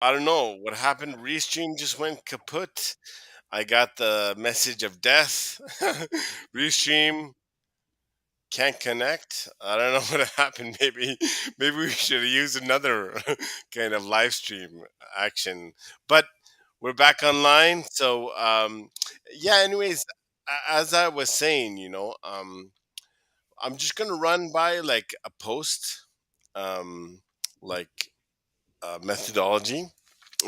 I don't know what happened. Restream just went kaput. I got the message of death. Restream can't connect. I don't know what happened. Maybe we should have used another kind of live stream action. But we're back online. So yeah. Anyways, as I was saying, I'm just gonna run by like a post, um, like methodology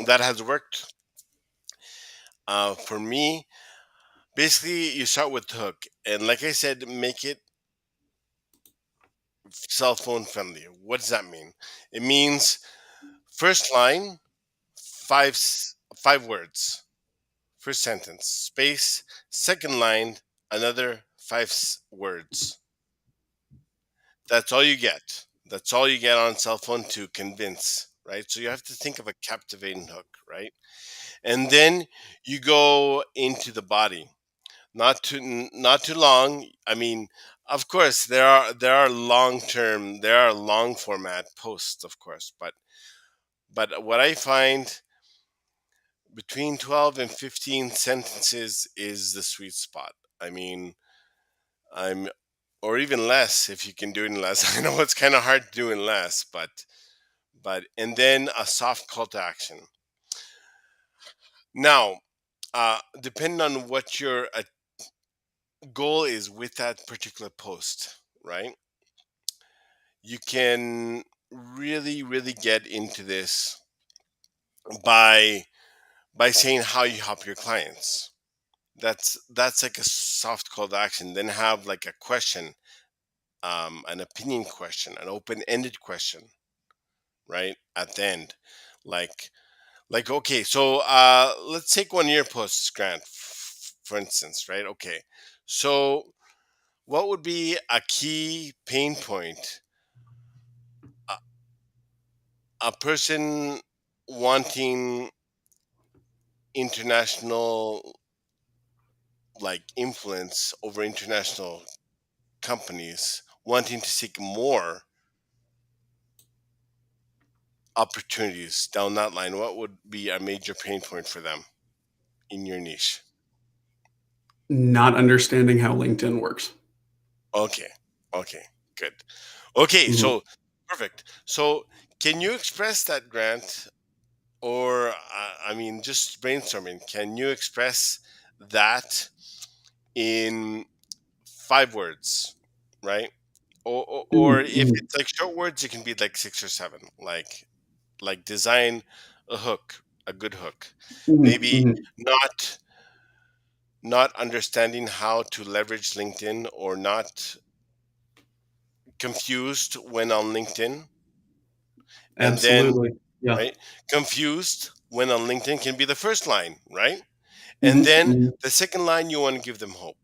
that has worked for me. Basically, you start with the hook, and like I said, make it cell phone friendly. What does that mean? It means first line, five words. First sentence, space. Second line, another words. That's all you get. That's all you get on cell phone to convince, right? So you have to think of a captivating hook, right? And then you go into the body. Not too long. I mean, of course, there are there are long format posts, of course, but what I find between 12 and 15 sentences is the sweet spot. I mean, I'm or even less if you can do it in less. I know it's kind of hard to do in less, but and then a soft call to action. Now, depending on what your goal is with that particular post, right? You can really get into this by saying how you help your clients. That's like a soft call to action. Then have like a question, an opinion question, an open-ended question, right at the end, like okay, so let's take one of your posts, Grant, for instance, right? Okay, so what would be a key pain point a, a person wanting international like influence over international companies wanting to seek more opportunities down that line? What would be a major pain point for them in your niche? Not understanding how LinkedIn works. Okay, okay, good. Okay, Mhm. so perfect. So can you express that, Grant? Or I mean, just brainstorming. Can you express that in 5 words, right? Or Mhm, if mhm. it's like short words, it can be like 6 or 7. Like design a hook, a good hook. Mhm, Maybe mhm. not not understanding how to leverage LinkedIn, or not confused when on LinkedIn. And then, Absolutely. Yeah. right, confused when on LinkedIn can be the first line, right? And Mhm, then mhm. the second line, you want to give them hope,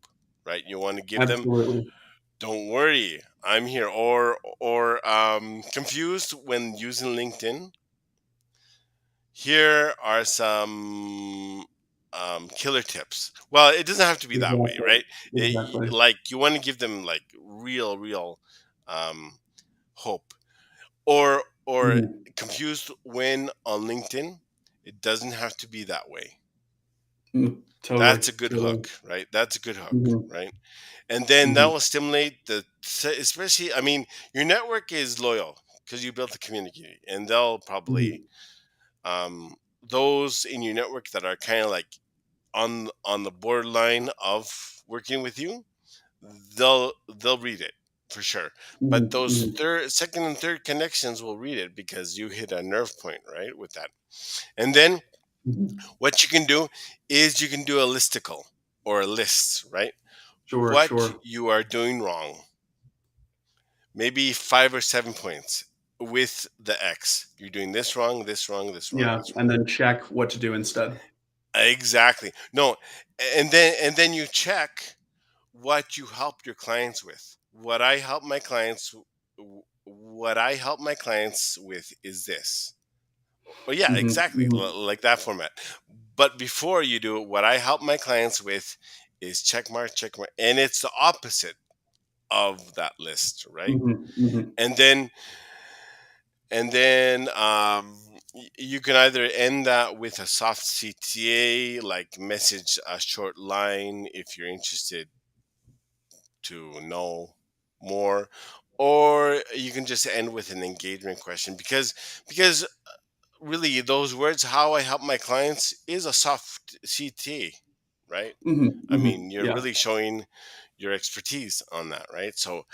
right? You want to give them, Absolutely. don't worry, I'm here. Or confused when using LinkedIn. Here are some killer tips. Well, it doesn't have to be that way, Exactly. right? Exactly. Like you want to give them like real um, hope. Or Mhm. confused when on LinkedIn. It doesn't have to be that way. Totally. That's a good Totally. hook, right? That's a good hook, Mhm, right? And then that mhm, will stimulate especially, I mean, your network is loyal because you built the community, and they'll probably, mhm, um, those in your network that are kind of like on the borderline of working with you, they'll read it for sure. But mhm, those mhm, second and third connections will read it because you hit a nerve point, right, with that. And then mhm. what you can do is you can do a listicle, or a list, right? Sure, What sure. you are doing wrong, maybe 5 or 7 points with the X. You're doing this wrong, this wrong, this wrong, Yeah, this and wrong. then check what to do instead. Exactly. No, and then you check what you helped your clients with. What I help my clients with is this. Well, yeah, Mhm, exactly, mhm, like that format. But before you do it, what I help my clients with is check mark, and it's the opposite of that list, right? mhm, mhm. And then and then you can either end that with a soft CTA, like message a short line if you're interested to know more, or you can just end with an engagement question, because really those words, how I help my clients, is a soft CTA, right? Mhm, I mhm. mean, you're Yeah, really showing your expertise on that, right? So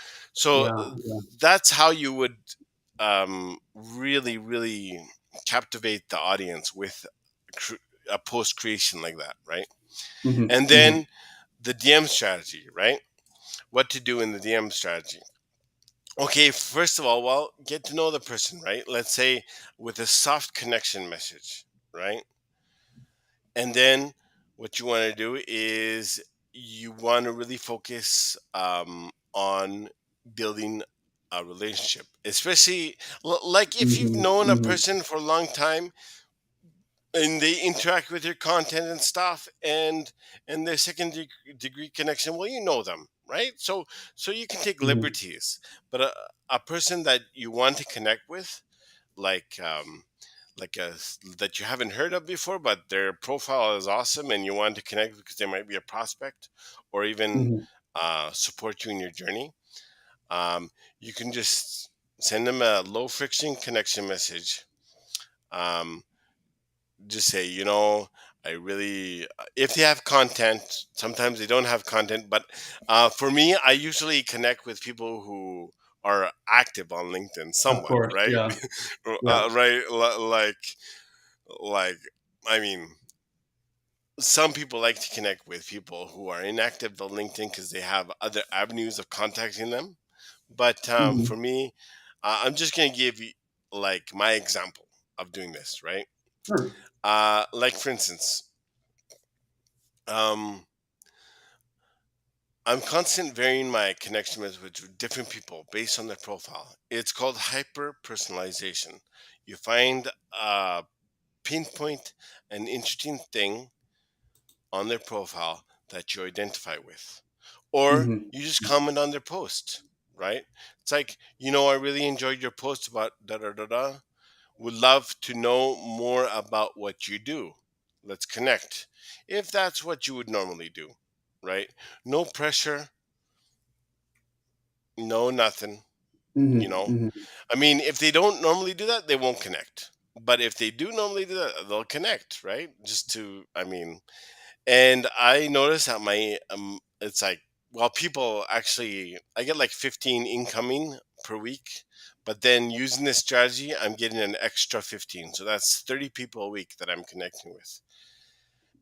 yeah, yeah. that's how you would really, really captivate the audience with cr- a post creation like that, right? Mhm, And mhm, then the DM strategy, right? What to do in the DM strategy. Okay, first of all, well, get to know the person, right? Let's say with a soft connection message, right? And then what you want to do is you want to really focus on building a relationship, especially like if you've mhm, known a mhm, person for a long time and they interact with your content and stuff, and their degree connection, well, you know them, right? So you can take mhm, liberties, but a person that you want to connect with, like that you haven't heard of before, but their profile is awesome and you want to connect because they might be a prospect or even mhm. support you in your journey. You can just send them a low friction connection message. um, just say, I really, if they have content, sometimes they don't have content, but for me, I usually connect with people who are active on LinkedIn Of somewhat, course, right? yeah, yeah. Right, like I mean, some people like to connect with people who are inactive on LinkedIn because they have other avenues of contacting them. But for Mhm. me, I'm just gonna give you like my example of doing this, right? Sure. Like for instance, um, I'm constant varying my connection with different people based on their profile. It's called hyper personalization. You find pinpoint an interesting thing on their profile that you identify with, or Mhm. you just comment on their post, right? It's like, I really enjoyed your post about da da da da. Would love to know more about what you do. Let's connect. If that's what you would normally do, right? No pressure, no nothing, you Mhm, know. mhm. I mean, if they don't normally do that, they won't connect. But if they do normally do that, they'll connect, right? Just to, I mean, and I notice that my it's like, well, people actually, I get like 15 incoming per week, but then using this strategy, I'm getting an extra 15, so that's 30 people a week that I'm connecting with.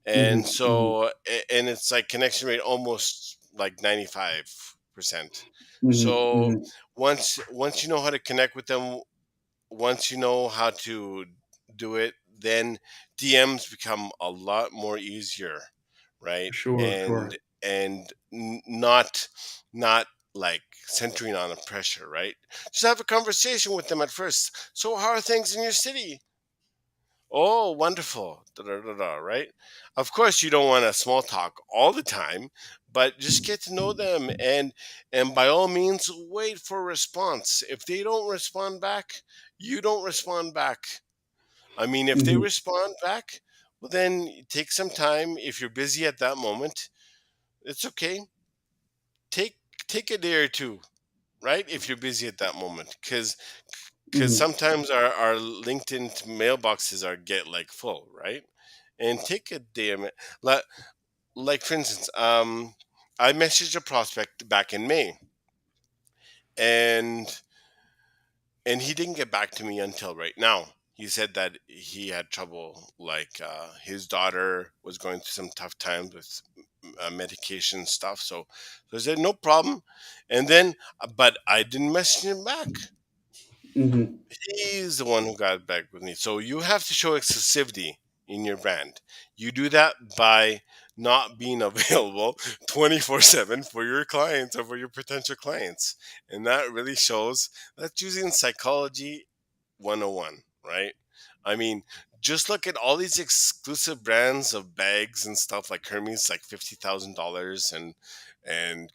And Mhm, mhm. and it's like connection rate almost like 95%. Mhm, So mhm. once you know how to connect with them, once you know how to do it, then DMs become a lot more easier, right? Sure, sure. And not like centering on a pressure, right? Just have a conversation with them at first. So how are things in your city? Oh, wonderful. Da, da, da, da, right? Of course, you don't want a small talk all the time, but just get to know them, and by all means, wait for a response. If they don't respond back, you don't respond back. I mean, if they Mhm, respond back, well, then take some time. If you're busy at that moment, it's okay. Take take a day or two, right? If you're busy at that moment, because mhm. sometimes our LinkedIn mailboxes are get like full, right? And take a damn it. Like for instance, I messaged a prospect back in May, and he didn't get back to me until right now. He said that he had trouble, like his daughter was going through some tough times with medication stuff. So I said no problem, and then but I didn't message him back. Mhm, He's the one who got back with me. So you have to show exclusivity in your brand. You do that by not being available 24/7 for your clients or for your potential clients. And that really shows that's using psychology 101, right? I mean, just look at all these exclusive brands of bags and stuff like Hermes, like $50,000, and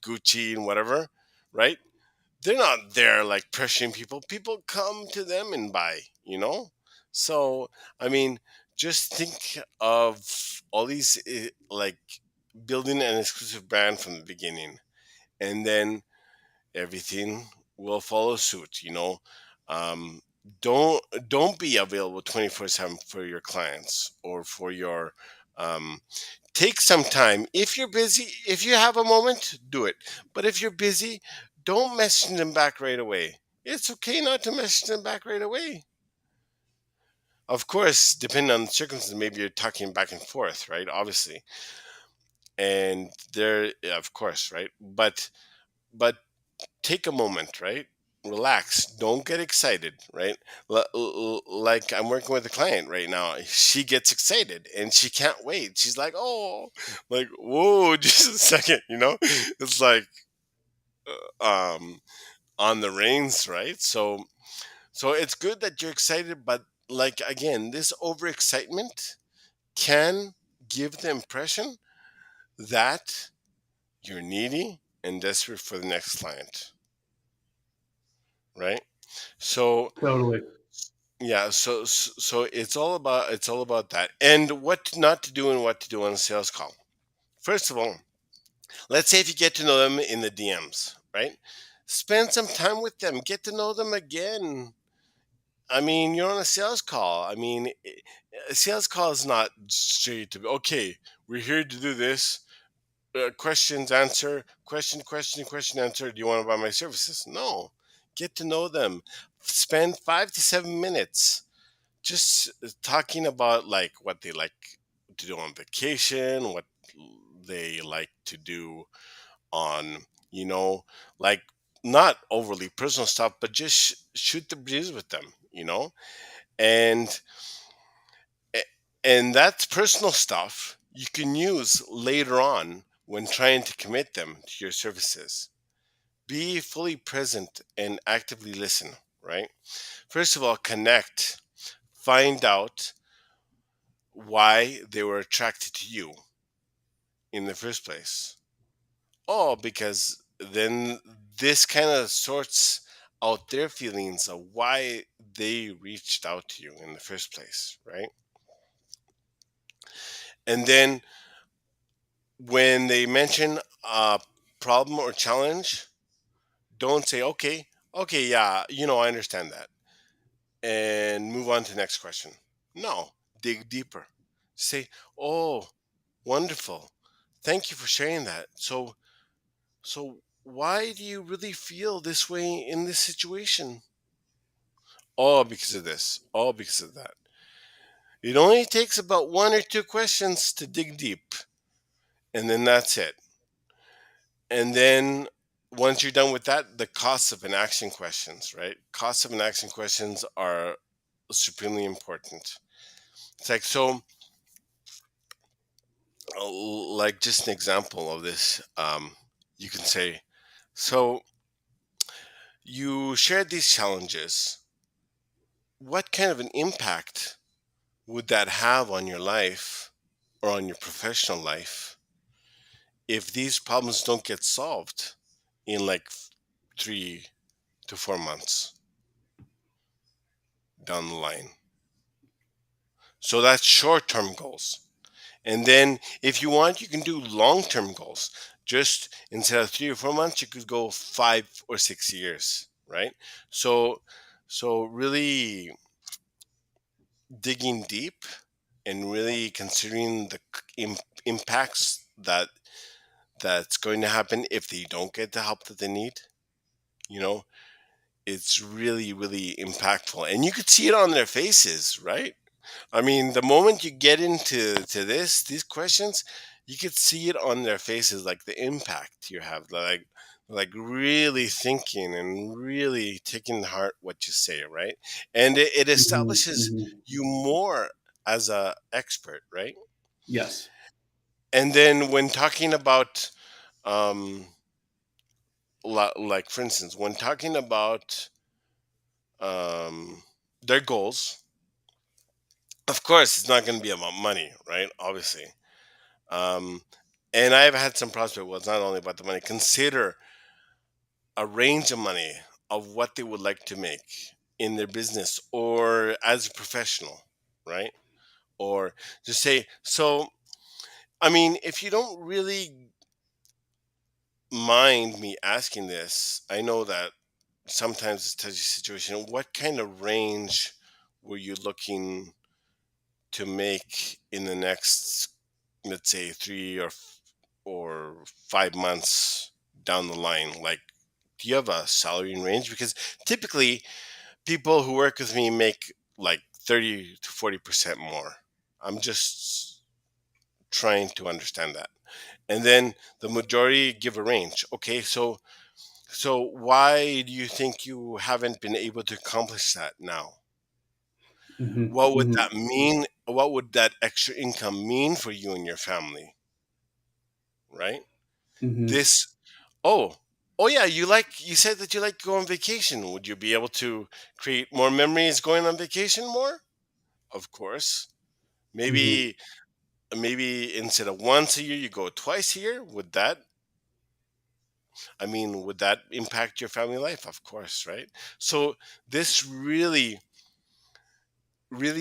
Gucci and whatever, right? They're not there like pressuring people. People come to them and buy, you know? So, I mean, just think of all these like building an exclusive brand from the beginning, and then everything will follow suit. Um, don't don't be available 24/7 for your clients or for your. Take some time. If you're busy, if you have a moment, do it. But if you're busy, don't message them back right away. It's okay not to message them back right away. Of course, depending on the circumstances, maybe you're talking back and forth, right? Obviously, and there, yeah, of course, right? But take a moment, right? Relax. Don't get excited, right? Like I'm working with a client right now. She gets excited and she can't wait. She's like, "Oh, like whoa, just a second, you know?" It's like um on the reins, right? So it's good that you're excited, but like again, this overexcitement can give the impression that you're needy and desperate for the next client, right? So Totally. yeah, so it's all about that, and what not to do and what to do on a sales call. First of all, let's say if you get to know them in the DMs, right? Spend some time with them, get to know them again. I mean, you're on a sales call. I mean, a sales call is not straight to okay. We're here to do this. Questions, answer, question, answer. Do you want to buy my services? No. Get to know them. Spend 5 to 7 minutes just talking about like what they like to do on vacation, what they like to do on, you know, like not overly personal stuff, but just shoot the breeze with them, and a- and that's personal stuff you can use later on when trying to commit them to your services. Be fully present and actively listen, right? First of all, connect. Find out why they were attracted to you in the first place. Oh, because then this kind of sorts out their feelings of why they reached out to you in the first place, right? And then when they mention a problem or challenge, don't say, okay, yeah, I understand that, and move on to the next question. No, dig deeper. Say, oh, wonderful. Thank you for sharing that. So why do you really feel this way in this situation? All because of this, all because of that. It only takes about one or two questions to dig deep, and then that's it. And then once you're done with that, the costs of inaction questions, right? Costs of inaction questions are supremely important. It's like, so, like just an example of this, you can say, so you shared these challenges. What kind of an impact would that have on your life or on your professional life if these problems don't get solved in like 3 to 4 months down the line? So that's short term goals. And then if you want, you can do long term goals. Just instead of 3 or 4 months, you could go 5 or 6 years, right? So, so really digging deep and really considering the impacts that's going to happen if they don't get the help that they need. You know, it's really, really impactful, and you could see it on their faces, right? I mean, the moment you get into these questions, you could see it on their faces, like the impact you have, like really thinking and really taking to heart what you say, right? And it Hmm. establishes Hmm. you more as a expert, right? Yes. And then when talking about, um, like for instance, when talking about their goals, of course, it's not going to be about money, right? Obviously. Um, and I've had some prospect. Well, it's not only about the money. Consider a range of money of what they would like to make. in their business or as a professional, right? Or just say, so, I mean, if you don't really mind me asking this, I know that sometimes it's a touchy situation. What kind of range were you looking to make in the next, let's say, 3 or 5 months down the line? Like, do you have a salary range? Because typically, people who work with me make like 30 to 40% more. I'm just trying to understand that. And then the majority give a range. Okay, so why do you think you haven't been able to accomplish that now? Mhm. What would Mhm. that mean? What would that extra income mean for you and your family, right? Mhm. This oh, oh yeah, you said that you like to go on vacation. Would you be able to create more memories going on vacation more? Of course. Mhm. Maybe instead of once a year you go twice a year. Would that impact your family life? Of course, right? So this really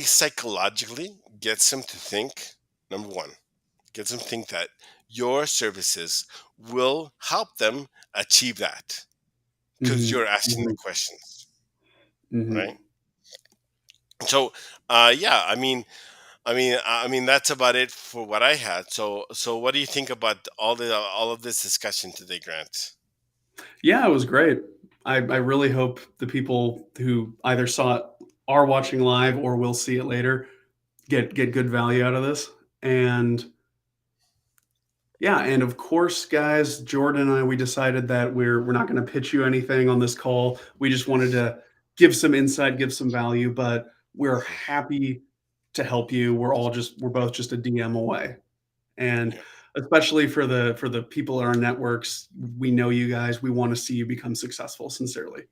psychologically gets them to think, number one, gets them to think that your services will help them achieve that because Mhm. you're asking the Mhm. questions, Mhm. right? So, yeah, I mean, that's about it for what I had. So what do you think about all of this discussion today, Grant? Yeah, it was great. I really hope the people who either saw it, are watching live, or will see it later get good value out of this. And yeah, and of course, guys, Jordan and I, we decided that we're not going to pitch you anything on this call. We just wanted to give some insight, give some value, but we're Mhm. happy to help you. We're both just a DM away. And Yeah, especially for the people in our networks, we know you guys. We want to see you become successful, sincerely.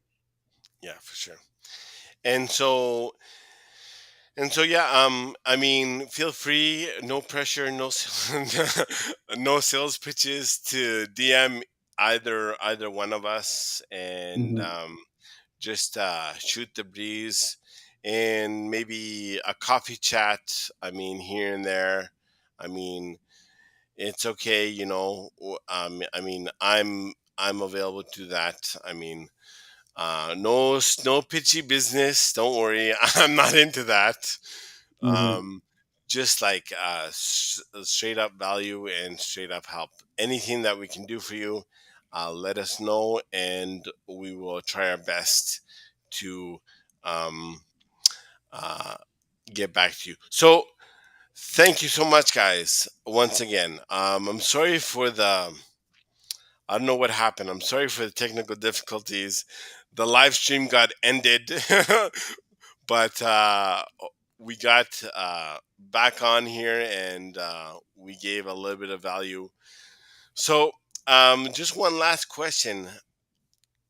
yeah, for sure. And so yeah, I mean, feel free, no pressure, no no sales pitches to DM either one of us, and Mhm. just shoot the breeze, and maybe a coffee chat. I mean, here and there. I mean, it's okay, I mean, I'm available to that. I mean, no pitchy business. Don't worry, I'm not into that. Mhm. Um, just like straight up value and straight up help. Anything that we can do for you, let us know, and we will try our best to um, uh, get back to you. So, thank you so much, guys. Once again, I'm sorry for the. I don't know what happened. I'm sorry for the technical difficulties. The live stream got ended, but we got back on here, and we gave a little bit of value. So, just one last question,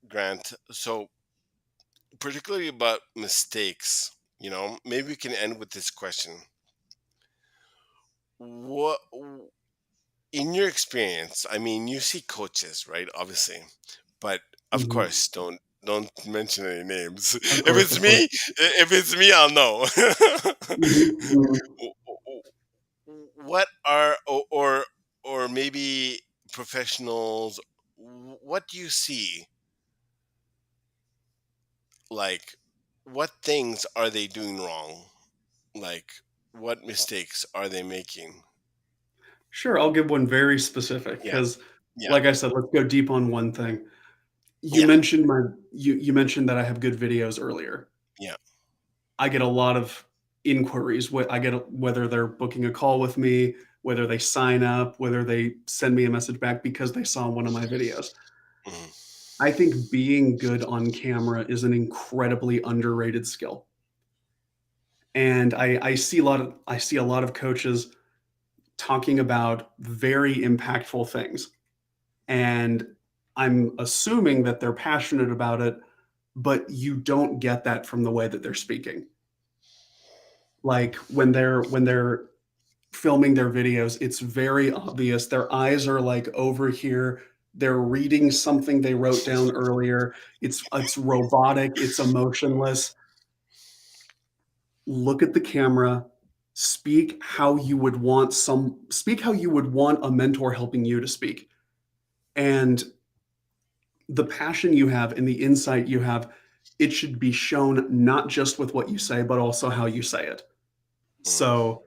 Grant. So, particularly about mistakes, maybe we can end with this question. What, in your experience, I mean, you see coaches, right? Obviously, but of Mhm. course, don't mention any names. Of course, of course. If it's me, I'll know. Mhm. Mhm. What are or maybe professionals, what do you see, like, what things are they doing wrong, like what mistakes are they making? Sure, I'll give one very specific Yeah, because, yeah, like I said, let's go deep on one thing. yeah, You mentioned that I have good videos earlier. yeah. I get a lot of inquiries. Whether they're booking a call with me, whether they sign up, whether they send me a message back because they saw one of my videos. Mhm. I think being good on camera is an incredibly underrated skill. And I see a lot of coaches talking about very impactful things. And I'm assuming that they're passionate about it, but you don't get that from the way that they're speaking. Like when they're filming their videos, it's very obvious. Their eyes are like over here. They're reading something they wrote down earlier. It's robotic, it's emotionless. look at the camera, speak how you would want a mentor helping you to speak. And the passion you have and the insight you have, it should be shown not just with what you say, but also how you say it. Mm. So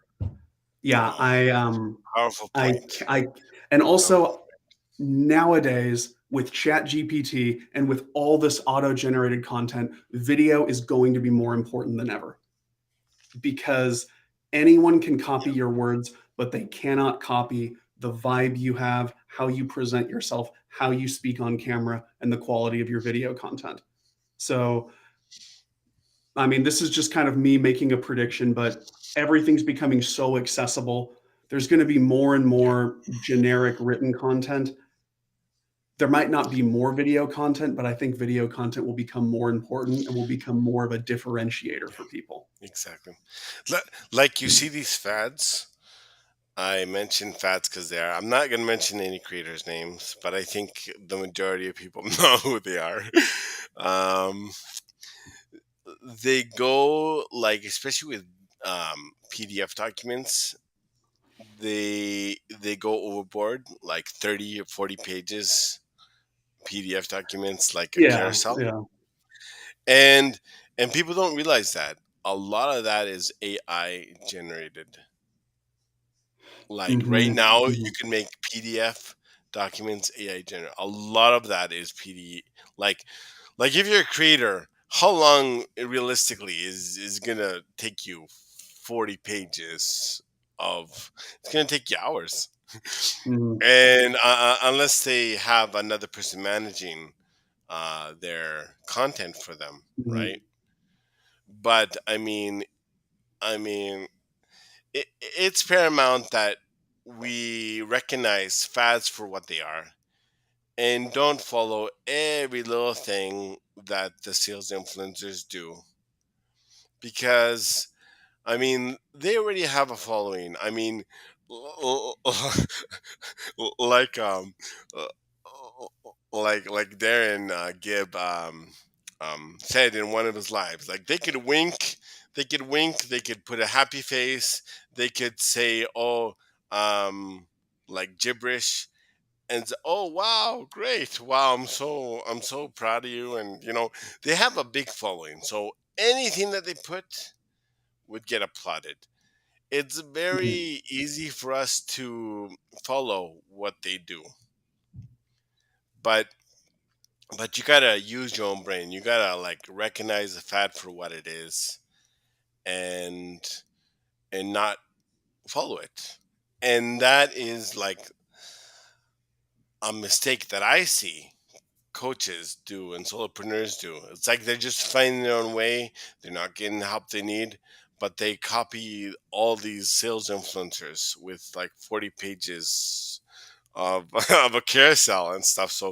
yeah, Wow. Powerful I, point. I, and Powerful. also nowadays with chat gpt and with all this auto generated content, video is going to be more important than ever, because anyone can copy your words, but they cannot copy the vibe you have, how you present yourself, how you speak on camera, and the quality of your video content. So I mean, this is just kind of me making a prediction, but everything's becoming so accessible. There's going to be more and Yeah, more generic written content. There might not be more video content, but I think video content will become more important and will become more of a differentiator for people. exactly. Like you see these fads. I mentioned fads because they are. I'm not going to mention any creators' names, but I think the majority of people know who they are. Um, they go like, especially with PDF documents, they go overboard, like 30 or 40 pages PDF documents, like a Yeah, carousel, yeah. and people don't realize that a lot of that is AI generated. Like right Mhm, now, you mhm, can make PDF documents AI generated. A lot of that is PD. Like, if you're a creator, how long realistically is gonna take you 40 pages of? It's gonna take you hours, mhm, and unless they have another person managing their content for them, right? mhm, But I mean, it's paramount that we recognize fads for what they are and don't follow every little thing that the sales influencers do, because they already have a following. Like uh, like Darren Gibb said in one of his lives, like they could put a happy face, they could say, oh, um, like gibberish, and oh wow, great, wow, I'm so proud of you, and they have a big following, so anything that they put would get applauded. It's mhm, very easy for us to follow what they do, but you gotta use your own brain. You gotta like recognize the fad for what it is, and not follow it. And that is like a mistake that I see coaches do and solopreneurs do. It's like they're just finding their own way. They're not getting the help they need, but they copy all these sales influencers with like 40 pages of of a carousel and stuff.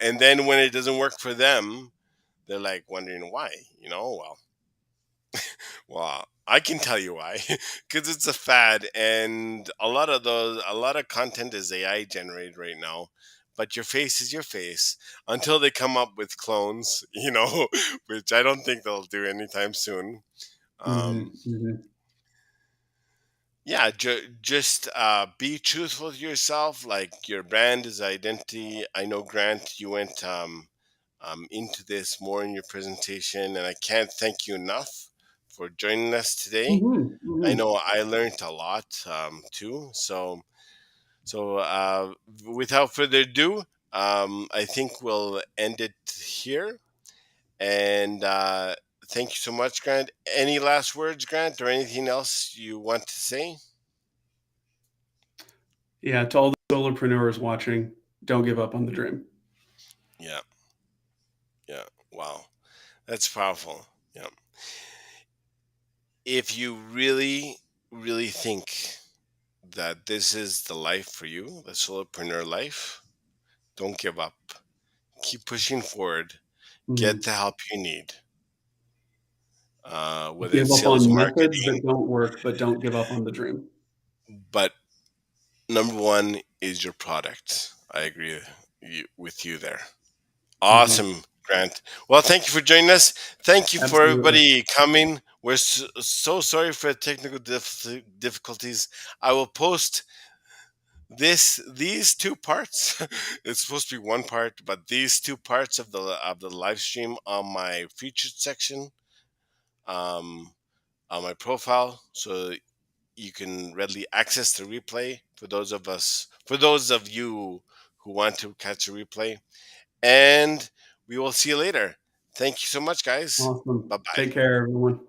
And then when it doesn't work for them, they're like wondering why. Well, I can tell you why, because it's a fad, and a lot of content is AI generated right now. But your face is your face until they come up with clones, which I don't think they'll do anytime soon. Um, mhm, mhm, yeah, just be truthful to yourself. Like your brand is identity. I know, Grant, you went into this more in your presentation, and I can't thank you enough for joining us today. mhm, I mhm. know I learned a lot too. So without further ado, I think we'll end it here. And thank you so much, Grant. Any last words, Grant, or anything else you want to say? Yeah, to all the solopreneurs watching, don't give up on the dream. Yeah, yeah. Wow, that's powerful. Yeah. If you really, really think that this is the life for you, the solopreneur life, don't give up. Keep pushing forward. Get Mhm. the help you need, whether Give it's up sales, on methods marketing. that don't work, but don't give up on the dream. But number one is your product. I agree with you there. Mhm. Awesome, Grant. Well, thank you for joining us. Thank you for Absolutely. everybody coming. We're so sorry for the technical difficulties. I will post these two parts. It's supposed to be one part, but these two parts of the live stream on my featured section, um, on my profile, so you can readily access the replay for those of you who want to catch a replay. And we will see you later. Thank you so much, guys. Awesome. Bye bye. Take care, everyone.